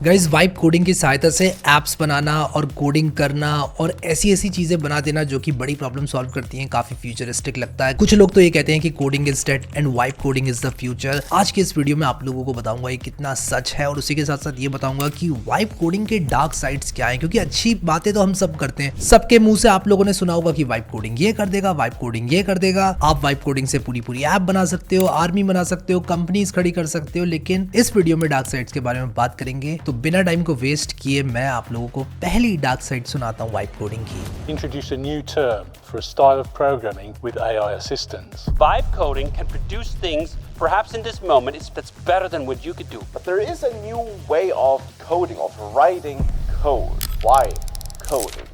Guys vibe coding की सहायता से एप्स बनाना और कोडिंग करना और ऐसी ऐसी चीजें बना देना जो कि बड़ी प्रॉब्लम सॉल्व करती हैं, काफी फ्यूचरिस्टिक लगता है। कुछ लोग तो ये कहते हैं कि coding is dead and vibe coding is the future. आज के इस वीडियो में आप लोगों को बताऊंगा ये कितना सच है और उसी के साथ साथ ये बताऊंगा कि वाइब कोडिंग के डार्क साइड्स क्या है, क्योंकि अच्छी बातें तो हम सब करते हैं, सबके मुंह से आप लोगों ने सुना होगा कि वाइब कोडिंग ये कर देगा, वाइब कोडिंग ये कर देगा। आप वाइब कोडिंग से पूरी ऐप बना सकते हो, आर्मी बना सकते हो, कंपनीज खड़ी कर सकते हो, लेकिन इस वीडियो में डार्क साइड्स के बारे में बात करेंगे। तो बिना टाइम को वेस्ट किए मैं आप लोगों को पहली डार्क साइड सुनाता हूँ वाइब कोडिंग की। Introduce a new term for a style of programming with AI assistance. Vibe coding can produce things perhaps in this moment that's better than what you could do. But there is a new way of coding, of writing code. Vibe coding.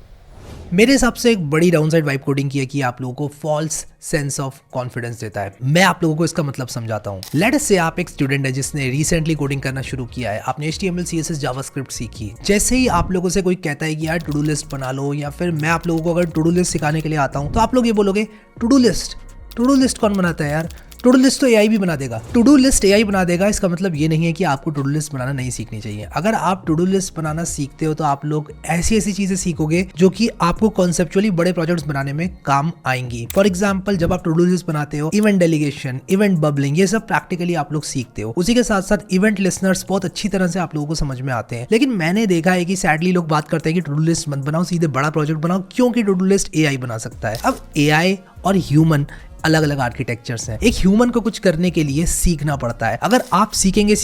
मेरे हिसाब से एक बड़ी downside vibe coding की है कि आप लोगों को फॉल्स सेंस ऑफ कॉन्फिडेंस देता है। मैं आप लोगों को इसका मतलब समझाता हूँ। लेट अस से आप एक स्टूडेंट है जिसने रिसेंटली कोडिंग करना शुरू किया है, आपने HTML CSS जावास्क्रिप्ट सीखी। जैसे ही आप लोगों से कोई कहता है कि यार टू डू लिस्ट बना लो, या फिर मैं आप लोगों को अगर टू डू लिस्ट सिखाने के लिए आता हूँ तो आप लोग ये बोलोगे टू डू लिस्ट कौन बनाता है यार, टू डू लिस्ट तो AI भी बना देगा। टू डू लिस्ट AI बना देगा, इसका मतलब ये नहीं है कि आपको टू डू लिस्ट बनाना नहीं सीखनी चाहिए। अगर आप टू डू लिस्ट बनाना सीखते हो तो आप लोग ऐसी ऐसी चीजें सीखोगे जो कि आपको कॉन्सेप्चुअली बड़े प्रोजेक्ट्स बनाने में काम आएंगी। फॉर एग्जांपल, जब आप टू डू लिस्ट बनाते हो, इवेंट डेलीगेशन, इवेंट बबलिंग, ये सब प्रैक्टिकली आप लोग सीखते हो। उसी के साथ साथ इवेंट लिसनर्स बहुत अच्छी तरह से आप लोगों को समझ में आते हैं। लेकिन मैंने देखा है कि सैडली लोग बात करते हैं कि टू डू लिस्ट मत बनाओ, सीधे बड़ा प्रोजेक्ट बनाओ, क्योंकि टू डू लिस्ट AI बना सकता है। अब AI और ह्यूमन अलग अलग आर्किटेक्चर्स हैं। एक ह्यूमन को कुछ करने के लिए सीखना पड़ता है। अगर आप सीखेंगे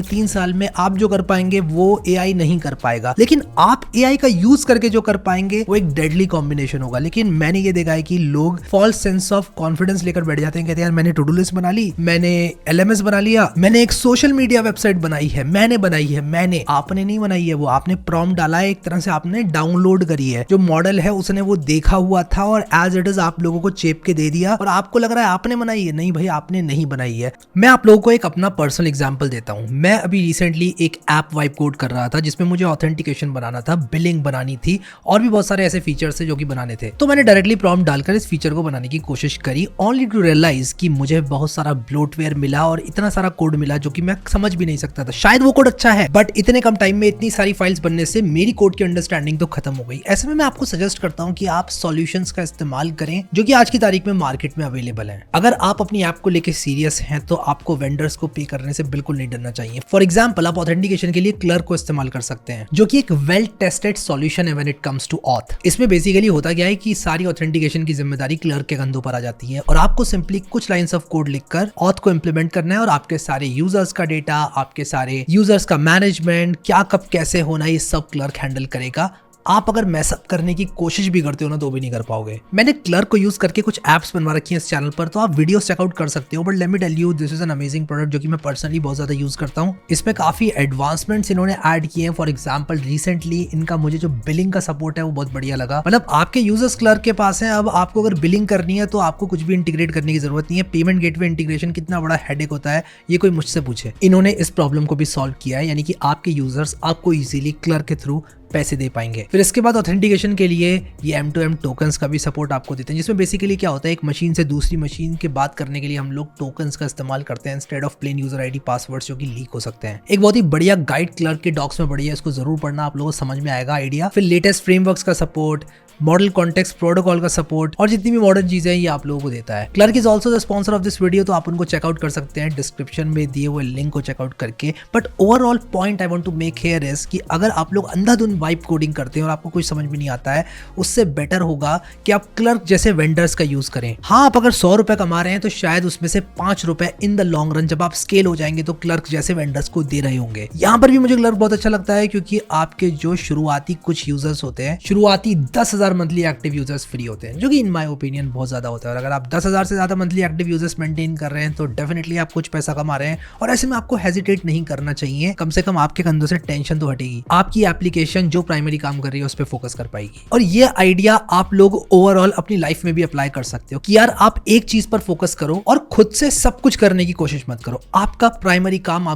3 साल में आप जो कर पाएंगे वो AI नहीं कर पाएगा, लेकिन आप AI का यूज करके जो कर पाएंगे वो एक डेडली कॉम्बिनेशन होगा। लेकिन मैंने ये देखा है कि लोग फॉल्स सेंस ऑफ कॉन्फिडेंस लेकर बैठ जाते हैं, कहते हैं यार मैंने टू डू लिस्ट बना ली, मैंने LMS बना लिया, मैंने एक सोशल मीडिया वेबसाइट बनाई है, मैंने बनाई है। मैंने आपने नहीं बनाई है, वो आपने प्रॉम्प्ट डाला है, एक तरह से आपने डाउनलोड करी है। जो मॉडल है उसने वो देखा हुआ था और एज इट इज आप लोगों को चेप के दे दिया और आपको लग रहा है आपने बनाई है। नहीं भाई, आपने नहीं बनाई है। मैं आप लोगों को एक अपना पर्सनल एग्जांपल देता हूं। मैं अभी रिसेंटली एक ऐप वाइब कोड कर रहा था जिसमें मुझे ऑथेंटिकेशन बनाना था, बिलिंग बनानी थी और भी बहुत सारे ऐसे फीचर्स थे जो कि बनाने थे। तो मैंने डायरेक्टली प्रॉम्प्ट डालकर इस फीचर को बनाने की कोशिश करी, ओनली टू रियलाइज कि मुझे बहुत सारा ब्लोटवेयर मिला और इतना सारा कोड मिला जो कि मैं समझ भी नहीं सकता था। शायद वो कोड अच्छा है, बट इतने कम टाइम में इतनी सारी फाइल्स बनने से मेरी कोड की अंडरस्टैंडिंग तो खत्म हो गई। ऐसे में मैं आपको सजेस्ट करता हूं कि आप सॉल्यूशंस का इस्तेमाल करें जो कि आज की तारीख में मार्केट में अवेलेबल है। अगर आप अपनी ऐप को लेके सीरियस हैं तो आपको वेंडर्स को पे करने से बिल्कुल नहीं डरना चाहिए। फॉर एग्जांपल, आप ऑथेंटिकेशन के लिए क्लर्क को इस्तेमाल कर सकते हैं, जो कि एक वेल टेस्टेड सॉल्यूशन है when it comes to auth. इसमें बेसिकली होता क्या है कि सारी ऑथेंटिकेशन की जिम्मेदारी क्लर्क के कंधों पर आ जाती है और आपको सिंपली कुछ लाइंस ऑफ कोड लिखकर ऑथ को इंप्लीमेंट करना है और आपके सारे यूजर्स का डेटा, आपके सारे यूजर्स का मैनेजमेंट, क्या कब कैसे होना, ये सब क्लर्क हैंडल करेगा। आप अगर मैसअप करने की कोशिश भी करते हो ना तो भी नहीं कर पाओगे। मैंने क्लर्क को यूज करके कुछ एप्स बनवा रखी हैं इस चैनल पर, तो आप वीडियोस चेकआउट कर सकते हो। But let me tell you, this is an amazing product जो कि मैं पर्सनली बहुत ज्यादा यूज करता हूँ। इसमें काफी एडवांसमेंट्स इन्होंने ऐड किए हैं। फॉर एग्जांपल, रिसेंटली इनका मुझे जो बिलिंग का सपोर्ट है वो बहुत बढ़िया लगा। मतलब आपके यूजर्स क्लर्क के पास है, अब आपको अगर बिलिंग करनी है तो आपको कुछ भी इंटीग्रेट करने की जरूरत नहीं है। पेमेंट गेटवे इंटीग्रेशन कितना बड़ा हेडेक होता है ये कोई मुझसे पूछे। इन्होंने इस प्रॉब्लम को भी सॉल्व किया है, यानी कि आपके यूजर्स आपको इजीली क्लर्क के थ्रू पैसे दे पाएंगे। फिर इसके बाद ऑथेंटिकेशन के लिए ये M2M टोकन्स का भी सपोर्ट आपको देते हैं, जिसमें बेसिकली क्या होता है, एक मशीन से दूसरी मशीन के बात करने के लिए हम लोग टोकन्स का इस्तेमाल करते हैं instead of plain user ID passwords जो कि लीक हो सकते हैं। एक बहुत ही बढ़िया गाइड क्लर्क के डॉक्स में पड़ी है, इसको जरूर पढ़ना, आप लोगों को समझ में आएगा आइडिया। फिर लेटेस्ट फ्रेमवर्क्स का सपोर्ट, मॉडल कॉन्टेक्स्ट प्रोटोकॉल का सपोर्ट और जितनी भी मॉडर्न चीजें ये आप लोगों को देता है। Clerk is also the sponsor of this video, तो आप उनको चेकआउट कर सकते हैं डिस्क्रिप्शन में दिए हुए लिंक को चेकआउट करके। But overall point I want to make here is कि अगर आप लोग अंधाधुंध वाइब कोडिंग करते हैं और आपको कुछ समझ में नहीं आता है, उससे बेटर होगा कि आप क्लर्क जैसे वेंडर्स का यूज करें। हाँ, आप अगर 100 रुपए कमा रहे हैं तो शायद उसमें से 5 रुपए इन द लॉन्ग रन जब आप स्केल हो जाएंगे तो क्लर्क जैसे वेंडर्स को दे रहे होंगे। यहाँ पर भी मुझे क्लर्क बहुत अच्छा लगता है क्योंकि आपके जो शुरुआती कुछ यूजर्स होते हैं, शुरुआती 10,000 मंथली एक्टिव यूजर्स फ्री होते हैं, जो कि इन माय ओपिनियन बहुत ज्यादा होता है। और अगर आप 10,000 से ज्यादा मंथली एक्टिव यूजर्स मेंटेन कर रहे हैं तो डेफिनेटली आप कुछ पैसा कमा रहे हैं और ऐसे में आपको हेजिटेट नहीं करना चाहिए। कम से कम आपके कंधों से टेंशन तो हटेगी, आपकी एप्लीकेशन जो प्राइमरी काम कर रही है उस पर फोकस कर पाएगी। और ये आइडिया आप लोग ओवरऑल अपनी लाइफ में भी अप्लाई कर सकते हो कि यार आप एक चीज पर फोकस करो और खुद से सब कुछ करने की कोशिश मत करो। आपका प्राइमरी काम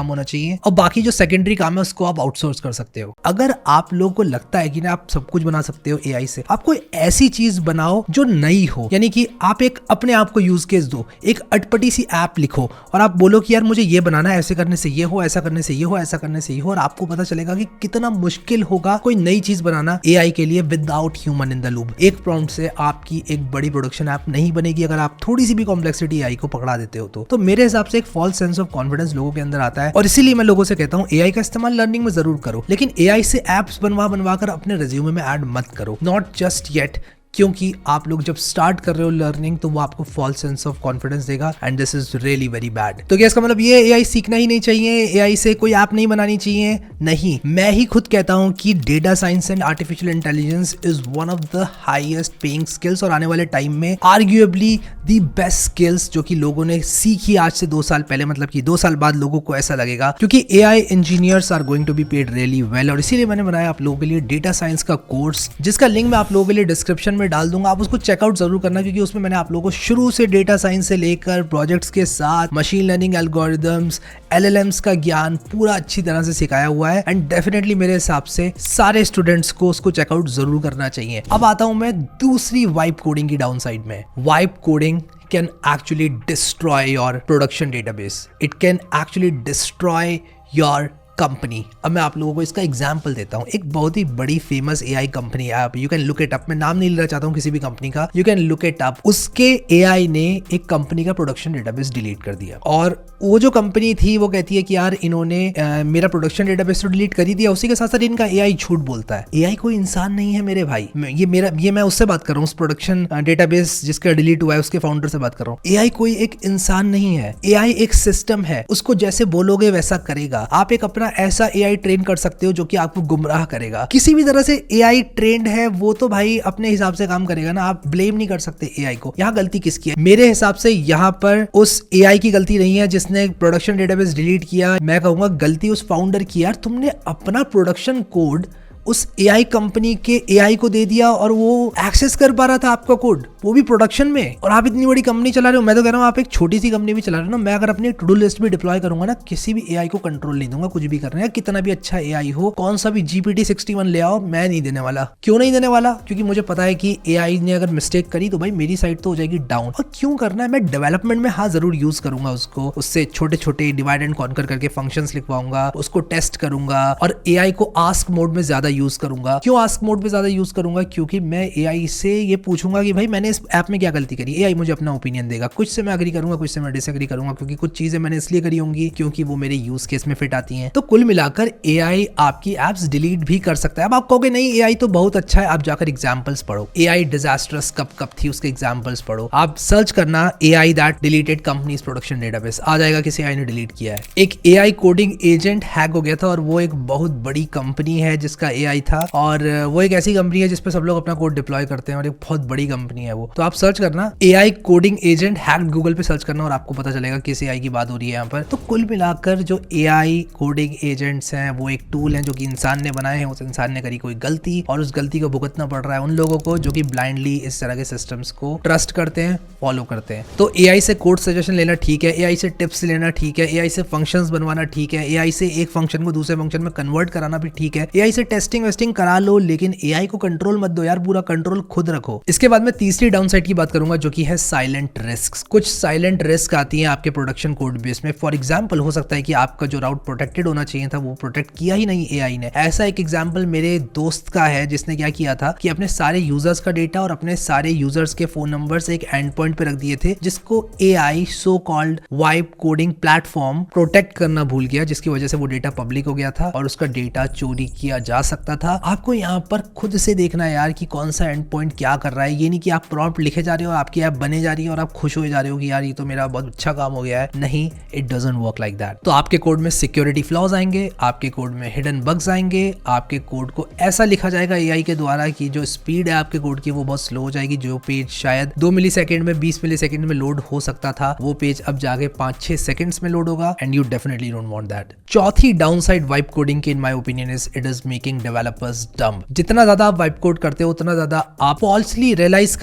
होना चाहिए और बाकी जो सेकेंडरी काम है उसको आप आउटसोर्स कर सकते हो। अगर आप लोगों को लगता है कि ना आप सब कुछ बना सकते हो, एआई से, आप कोई ऐसी चीज बनाओ जो नई हो, यानी कि आप एक अपने आप को यूज केस दो, एक अटपटी सी ऐप लिखो और आप बोलो कि यार मुझे ये बनाना है, ऐसे करने से ये हो, ऐसा करने से ये हो, ऐसा करने से ये हो, और आपको पता चलेगा कि कितना मुश्किल होगा कोई नई चीज बनाना एआई के लिए without human in the loop. एक प्रॉम्प्ट से आपकी एक बड़ी प्रोडक्शन ऐप नहीं बनेगी अगर आप थोड़ी सी भी कॉम्प्लेक्सिटी एआई को पकड़ा देते हो तो मेरे हिसाब से एक फॉल्स सेंस ऑफ कॉन्फिडेंस लोगों के अंदर आता है, और इसीलिए मैं लोगों से कहता हूं एआई का इस्तेमाल लर्निंग में जरूर करो, लेकिन एआई से एप्स बनवा कर अपने रिज्यूमे में ऐड मत करो, नॉट जस्ट येट, क्योंकि आप लोग जब स्टार्ट कर रहे हो लर्निंग तो वो आपको फॉल्स सेंस ऑफ कॉन्फिडेंस देगा and this is really very bad. तो क्या इसका मतलब ये एआई सीखना ही नहीं चाहिए, एआई से कोई ऐप नहीं बनानी चाहिए? नहीं, मैं ही खुद कहता हूं कि data science and artificial intelligence is one of the highest paying skills, और आने वाले टाइम में आर्ग्यूएबली द बेस्ट स्किल्स जो कि लोगों ने सीखी आज से 2 साल पहले, मतलब कि 2 साल बाद लोगों को ऐसा लगेगा, क्योंकि AI engineers are going to be paid really well. और इसीलिए मैंने बनाया आप लोगों के लिए डेटा साइंस का कोर्स, जिसका लिंक मैं आप लोगों के लिए डिस्क्रिप्शन में डाल दूंगा, आप उसको चेकआउट जरूर करना, क्योंकि उसमें मैंने आप लोगों को शुरू से डेटा साइंस से लेकर प्रोजेक्ट्स के साथ मशीन लर्निंग एल्गोरिदम्स, एलएलएम्स का ज्ञान पूरा अच्छी तरह से सिखाया हुआ है, एंड डेफिनेटली मेरे हिसाब से सारे स्टूडेंट्स को उसको चेकआउट जरूर करना चाहिए। अब आता हूं मैं दूसरी वाइब कोडिंग की डाउन साइड में। Vibe coding can actually destroy your production database. It can actually destroy your company. अब मैं आप लोगों को इसका एग्जाम्पल देता हूँ। एक बहुत ही बड़ी फेमस एआई कंपनी है, आप you can look it up, मैं नाम नहीं लेना चाहता हूँ किसी भी कंपनी का, you can look it up. उसके एआई ने एक कंपनी का प्रोडक्शन डेटाबेस डिलीट कर दिया, और वो जो कंपनी थी वो कहती है कि यार इन्होंने मेरा प्रोडक्शन डेटाबेस तो डिलीट कर ही दिया, उसी के साथ साथ इनका एआई झूठ बोलता है। एआई कोई इंसान नहीं है मेरे भाई, ये मैं उससे बात कर रहा हूँ, उस प्रोडक्शन डेटाबेस जिसका डिलीट हुआ है उसके फाउंडर से बात कर रहा हूँ। एआई कोई एक इंसान नहीं है, एआई एक सिस्टम है, उसको जैसे बोलोगे वैसा करेगा। आप एक अपना ऐसा एआई ट्रेन कर सकते हो जो कि आपको गुमराह करेगा। किसी भी तरह से एआई ट्रेंड है वो तो भाई अपने हिसाब से काम करेगा ना, आप ब्लेम नहीं कर सकते एआई को। यहाँ गलती किसकी है? मेरे हिसाब से यहाँ पर उस एआई की गलती नहीं है जिसने प्रोडक्शन डेटाबेस डिलीट किया, मैं कहूंगा गलती उस फाउंडर की। यार तुमने अपना प्रोडक्शन कोड उस एआई कंपनी के एआई को दे दिया और वो एक्सेस कर पा रहा था आपका कोड, वो भी प्रोडक्शन में, और आप इतनी बड़ी कंपनी चला रहे हो। मैं तो कह रहा हूँ आप एक छोटी सी कंपनी भी चला रहे हो ना, मैं अगर अपनी टू डू लिस्ट भी डिप्लॉय करूंगा ना, किसी भी एआई को कंट्रोल नहीं दूंगा, कुछ भी करना है, कितना भी अच्छा एआई हो, कौन सा भी GPT-61 ले आओ, मैं नहीं देने वाला। क्यों नहीं देने वाला? क्योंकि मुझे पता है कि एआई ने अगर मिस्टेक करी तो भाई मेरी साइड तो हो जाएगी डाउन। और क्यों करना है? मैं डेवलपमेंट में हाँ जरूर यूज करूंगा उसको, उससे छोटे छोटे डिवाइड एंड कॉन्कर करके फंक्शंस लिखवाऊंगा, उसको टेस्ट करूंगा, और एआई को आस्क मोड में ज्यादा यूज करूंगा। क्यों आस्क मोड पे ज्यादा यूज करूंगा? क्योंकि मैं एआई से ये पूछूंगा कि भाई मैंने इस ऐप में क्या गलती करी, एआई मुझे अपना ओपिनियन देगा, कुछ से मैं एग्री करूंगा, कुछ से मैं डिसएग्री करूंगा, क्योंकि कुछ चीजें मैंने इसलिए करी होंगी क्योंकि वो मेरे यूज केस में फिट आती हैं। तो कुल मिलाकर एआई आपकी एप्स डिलीट भी कर सकता है। अब आप कहोगे नहीं एआई तो बहुत अच्छा है, आप जाकर एग्जांपल्स कब एआई डिजास्टर्स कब थी उसके एग्जांपल्स पढ़ो। आप सर्च करना AI that deleted companies production database, आ जाएगा किसी एआई ने डिलीट किया है। एक एआई कोडिंग एजेंट हैक हो गया था, और वो एक बहुत बड़ी कंपनी है जिसका एआई था, और वो एक ऐसी कंपनी है जिसपे सब लोग अपना कोड डिप्लॉय करते हैं, और एक बहुत बड़ी कंपनी है वो। तो आप सर्च करना AI coding agent hacked, Google पे सर्च करना और आपको पता चलेगा किस एआई की बात हो रही है यहाँ पर। तो कुल मिलाकर जो एआई कोडिंग एजेंट्स हैं वो एक टूल है जो कि इंसान ने बनाए हैं, उस इंसान ने करी कोई गलती और उस गलती को भुगतना पड़ रहा है उन लोगों को जो कि ब्लाइंडली इस तरह के सिस्टम्स को ट्रस्ट करते हैं, फॉलो करते हैं। तो एआई से कोड सजेशन लेना ठीक है, एआई से टिप्स लेना ठीक है, एआई से फंक्शंस बनवाना ठीक है, एआई से एक फंक्शन को दूसरे फंक्शन में कन्वर्ट कराना भी ठीक है, एआई से टेस्टिंग वेस्टिंग करा लो, लेकिन एआई को कंट्रोल मत दो यार, पूरा कंट्रोल खुद रखो। इसके बाद मैं तीसरी डाउनसाइड की बात करूंगा जो कि है साइलेंट रिस्क। कुछ साइलेंट रिस्क आती हैं आपके प्रोडक्शन कोड बेस में। फॉर एग्जांपल हो सकता है कि आपका जो राउट प्रोटेक्टेड होना चाहिए था वो प्रोटेक्ट किया ही नहीं एआई ने। ऐसा एक एग्जांपल मेरे दोस्त का है जिसने क्या किया था कि अपने सारे यूजर्स का डेटा और अपने सारे यूजर्स के फोन नंबर्स एक एंड पॉइंट पे रख दिए थे, जिसको AI so called vibe coding platform protect करना भूल गया, जिसकी वजह से वो डेटा पब्लिक हो गया था और उसका डेटा चोरी किया जा सकता था। आपको यहाँ पर खुद से देखना है यार कि कौन सा एंड पॉइंट क्या कर रहा है। ये नहीं कि आप प्रॉम्प्ट लिखे जा रहे हो, आपकी ऐप बने जा रही है और आप खुश हो जा रहे हो कि यार ये तो मेरा बहुत अच्छा काम हो गया है। नहीं, it doesn't work like that. तो आपके कोड में सिक्योरिटी फ्लॉज आएंगे, आपके कोड में हिडन बग्स आएंगे, आपके कोड को ऐसा लिखा जाएगा एआई के द्वारा कि जो स्पीड है आपके कोड की वो बहुत स्लो हो जाएगी। जो पेज शायद 2 मिलीसेकंड में 20 मिलीसेकंड में लोड हो सकता था, वो पेज अब जाके 5-6 सेकंड्स में लोड होगा, and you definitely don't want that. चौथी डाउनसाइड वाइब कोडिंग की in my opinion is it is making developers dumb. जितना ज्यादा आप वाइप कोड करते हो उतना ज्यादा आप फॉल्सली रियलाइज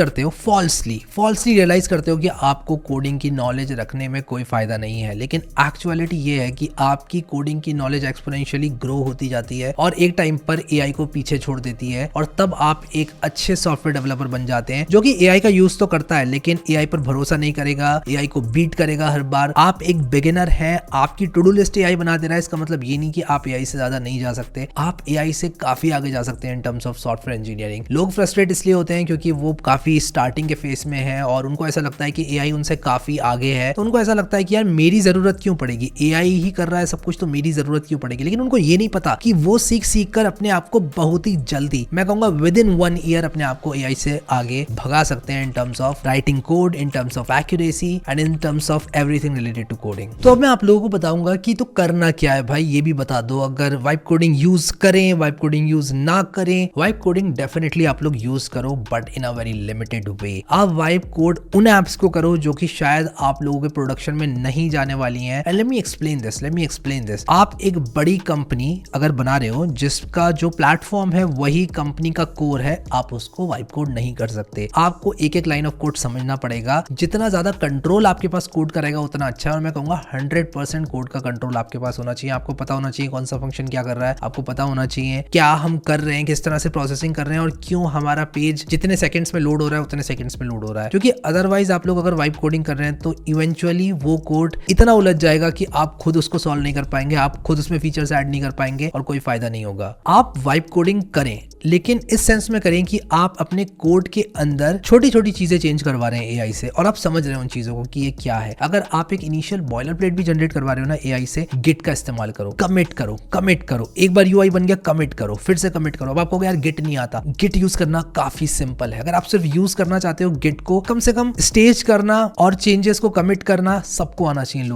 करते हो कि आपको कोडिंग की नॉलेज रखने में कोई फायदा नहीं है। लेकिन एक्चुअलिटी ये है कि आपकी कोडिंग की नॉलेज एक्सपोनेंशियली ग्रो होती जाती है और एक टाइम पर एआई को पीछे छोड़ देती है और तब आप एक अच्छे सॉफ्टवेयर डेवलपर बन जाते हैं जो कि एआई का यूज तो करता है लेकिन एआई पर भरोसा नहीं करेगा, एआई को बीट करेगा हर बार। आप एक बिगिनर हैं, आपकी टू डू लिस्ट एआई बना दे रहा है, इसका मतलब ये नहीं कि आप एआई से ज्यादा नहीं जा सकते। आप एआई से काफी आगे जा सकते हैं in terms of software engineering. लोग फ्रस्ट्रेट इसलिए होते हैं क्योंकि वो काफी स्टार्टिंग के फेस में है और उनको ऐसा लगता है कि एआई उनसे काफी आगे है, तो उनको ऐसा लगता है कि यार मेरी जरूरत क्यों पड़ेगी, एआई ही कर रहा है सब कुछ तो मेरी जरूरत क्यों पड़ेगी। लेकिन उनको ये नहीं पता कि वो सीख कर अपने आप को बहुत ही जल्दी, मैं कहूंगा विद इन 1 ईयर, अपने आप को एआई से आगे भगा सकते हैं in terms of writing code, in terms of accuracy and in terms of everything related to coding. तो अब मैं आप लोगों को बताऊंगा कि तो करना क्या है भाई, ये भी बता दो। अगर वाइप कोडिंग यूज करें, वाइप कोडिंग यूज ना करें। वाइप कोडिंग डेफिनेटली आप लोग यूज करो but in a very limited way. आप वाइप कोड उन एप्स को करो जो कि शायद आप लोगों के प्रोडक्शन में नहीं जाने वाली हैं। And let me explain this. आप एक बड़ी कंपनी अगर बना रहे हो जिसका जो प्लेटफॉर्म है वही कंपनी का कोर है, आप उसको वाइप कोड नहीं कर सकते। आपको एक एक लाइन ऑफ कोड समझना पड़ेगा। जितना ज्यादा कंट्रोल आपके पास कोड करेगा उतना अच्छा है और मैं कहूंगा 100% कोड का कंट्रोल आपके पास होना चाहिए। आपको पता होना चाहिए कौन सा फंक्शन क्या कर रहा है, आपको पता होना चाहिए क्या हम कर रहे हैं, किस तरह से प्रोसेसिंग कर रहे हैं और क्यों हमारा पेज जितने सेकंड्स में लोड हो रहा है उतने सेकंड्स में लोड हो रहा है। क्योंकि अदरवाइज आप लोग अगर वाइप कोडिंग कर रहे हैं तो इवेंचुअली वो कोड इतना उलझ जाएगा कि आप खुद उसको सॉल्व नहीं कर पाएंगे, आप खुद उसमें फीचर्स ऐड नहीं कर पाएंगे और कोई फायदा नहीं होगा। आप वाइप कोडिंग करें लेकिन इस सेंस में करें कि आप अपने कोड के अंदर छोटी छोटी चीजें चेंज करवा रहे हैं एआई से और आप समझ रहे हो उन चीजों को कि ये क्या है। अगर आप एक इनिशियल बॉयलर प्लेट भी जनरेट करवा रहे हो ना एआई से, गिट का इस्तेमाल करो, कमिट करो। एक बार यूआई बन गया, कमिट करो, फिर से कमिट करो। अब आपको यार गिट नहीं आता, गिट यूज करना काफी सिंपल है। अगर आप सिर्फ यूज करना चाहते हो गिट को, कम से कम स्टेज करना और चेंजेस को कमिट करना सबको आना चाहिए।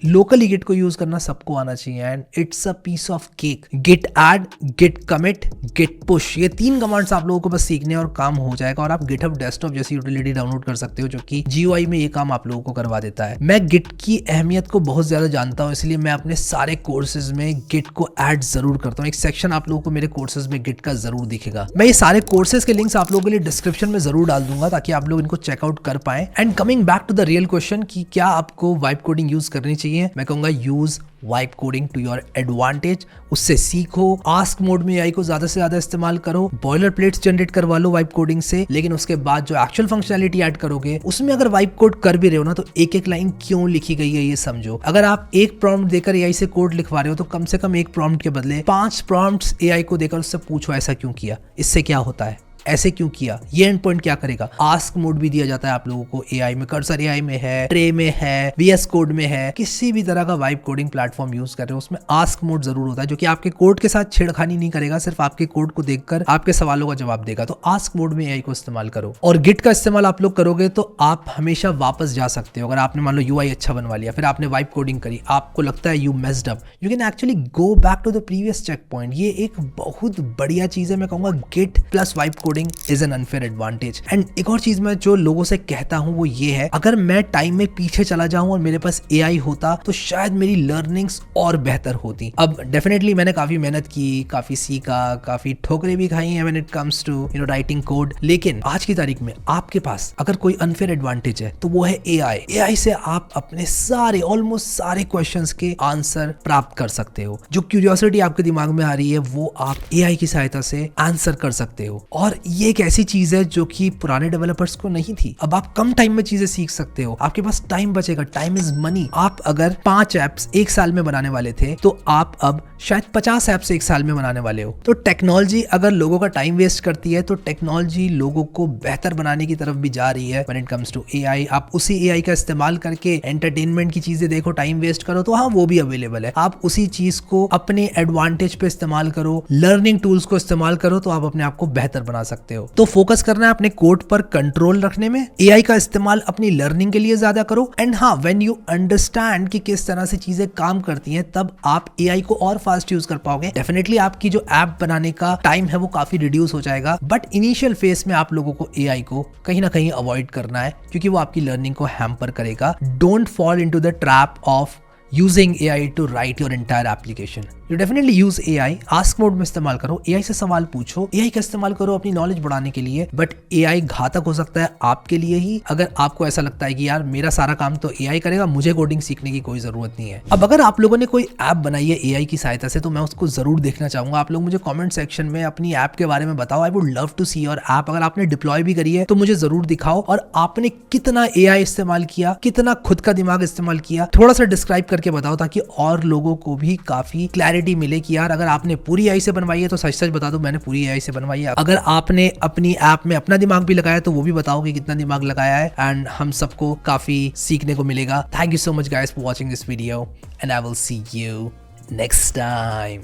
लोकली गिट को यूज करना सबको आना चाहिए and it's a piece of cake. Git add, git commit, git push, ये 3 कमांड्स आप लोगों को बस सीखने और काम हो जाएगा और आप गिटहब डेस्कटॉप जैसी यूटिलिटी डाउनलोड कर सकते हो जो कि जीयूआई में ये काम आप लोगों को करवा देता है। मैं गिट की अहमियत को बहुत ज्यादा जानता हूं, इसलिए मैं अपने सारे कोर्सेज में गिट को ऐड जरूर करता हूं। एक सेक्शन आप लोगों को मेरे कोर्सेज में गिट का जरूर दिखेगा। मैं ये सारे कोर्सेज के लिंक्स आप लोगों के लिए डिस्क्रिप्शन में जरूर डाल दूंगा ताकि आप लोग इनको चेकआउट कर पाए। And coming back to the real question कि क्या आपको वाइप कोडिंग यूज करनी चाहिए, मैं कहूंगा use vibe coding to your advantage. उससे सीखो, आस्क मोड में एआई को ज्यादा से ज्यादा इस्तेमाल करो, बॉयलर प्लेट्स जनरेट करवा लो वाइप कोडिंग से। लेकिन उसके बाद जो एक्चुअल फंक्शनैलिटी ऐड करोगे उसमें अगर वाइप कोड कर भी रहे हो ना तो एक एक लाइन क्यों लिखी गई है ये समझो। अगर आप एक प्रॉम्प्ट देकर एआई से कोड लिखवा रहे हो तो कम से कम एक प्रॉम्प्ट के बदले 5 प्रॉम्प्ट्स एआई को देकर उससे पूछो ऐसा क्यों किया, इससे क्या होता है, ऐसे क्यों किया, ये एंड पॉइंट क्या करेगा। आस्क मोड भी दिया जाता है आप लोगों को एआई में, कर्सर एआई में है, ट्रे में है, वीएस कोड में है। किसी भी तरह का वाइप कोडिंग प्लेटफॉर्म यूज कर रहे हो उसमें आस्क मोड जरूर होता है जो कि आपके कोड के साथ छेड़खानी नहीं करेगा, सिर्फ आपके कोड को देखकर आपके सवालों का जवाब देगा। तो आस्क मोड में एआई को इस्तेमाल करो और गिट का इस्तेमाल आप लोग करोगे तो आप हमेशा वापस जा सकते हो। अगर आपने मान लो यूआई अच्छा बनवा लिया, फिर आपने वाइप कोडिंग करी, आपको लगता है you messed up, you can actually go back to the previous check point. ये एक बहुत बढ़िया चीज है, मैं कहूंगा git plus vibe coding is an unfair advantage. एंड एक और चीज मैं जो लोगों से कहता हूं वो ये है, अगर मैं टाइम में पीछे चला जाऊं और मेरे पास एआई होता तो शायद मेरी लर्निंग्स और बेहतर होती। अब डेफिनेटली मैंने काफी मेहनत की, काफी सीखा, काफी ठोकरें भी खाई हैं when it comes to writing code. लेकिन आज की तारीख में आपके पास अगर कोई अनफेयर एडवांटेज है तो वो है एआई। एआई से आप अपने सारे ऑलमोस्ट सारे क्वेश्चंस के आंसर प्राप्त कर सकते हो। जो क्यूरियोसिटी आपके दिमाग में आ रही है वो आप एआई की सहायता से आंसर कर सकते हो। और ये एक ऐसी चीज है जो कि पुराने डेवलपर्स को नहीं थी। अब आप कम टाइम में चीजें सीख सकते हो, आपके पास टाइम बचेगा, टाइम इज मनी। आप अगर 5 एप्स 1 साल में बनाने वाले थे तो आप अब शायद 50 एप्स 1 साल में बनाने वाले हो। तो टेक्नोलॉजी अगर लोगों का टाइम वेस्ट करती है तो टेक्नोलॉजी लोगों को बेहतर बनाने की तरफ भी जा रही है। When it comes to AI, आप उसी एआई का इस्तेमाल करके एंटरटेनमेंट की चीजें देखो, टाइम वेस्ट करो तो हाँ वो भी अवेलेबल है। आप उसी चीज को अपने एडवांटेज पे इस्तेमाल करो, लर्निंग टूल्स को इस्तेमाल करो तो आप अपने आप को बेहतर बना सकते हो। तो फोकस करना है अपने कोड पर कंट्रोल रखने में, एआई का इस्तेमाल अपनी लर्निंग के लिए ज्यादा करो। एंड हाँ, व्हेन यू अंडरस्टैंड कि किस तरह से चीजें काम करती हैं तब आप एआई को और फास्ट यूज कर पाओगे। डेफिनेटली आपकी जो ऐप बनाने का टाइम है वो काफी रिड्यूस हो जाएगा, बट इनिशियल फेज में आप लोगों को एआई को कहीं ना कहीं अवॉइड करना है क्योंकि वो आपकी लर्निंग को हैम्पर करेगा। Don't fall into the trap of using AI to write your entire application. You definitely use AI. Ask mode में इस्तेमाल करो, AI से सवाल पूछो, AI का इस्तेमाल करो अपनी नॉलेज बढ़ाने के लिए, बट AI घातक हो सकता है आपके लिए ही अगर आपको ऐसा लगता है कि यार मेरा सारा काम तो AI करेगा, मुझे कोडिंग सीखने की कोई जरूरत नहीं है। अब अगर आप लोगों ने कोई ऐप बनाई है AI की सहायता से तो मैं उसको जरूर देखना चाहूंगा। आप लोग मुझे कमेंट सेक्शन में अपनी ऐप के बारे में बताओ। I would love to see your app. अगर आपने डिप्लॉय भी करी है तो मुझे जरूर दिखाओ, और आपने कितना AI इस्तेमाल किया, कितना खुद का दिमाग इस्तेमाल किया, थोड़ा सा डिस्क्राइब करके बताओ, ताकि और लोगों को भी काफी क्लैरिटी मिले कि यार अगर आपने पूरी AI से बनवाई है तो सच सच बता दो मैंने पूरी AI से बनवाई है। अगर आपने अपनी ऐप में अपना दिमाग भी लगाया तो वो भी बताओ कि कितना दिमाग लगाया है, एंड हम सबको काफी सीखने को मिलेगा। Thank you so much guys for watching this video, and I will see you next time.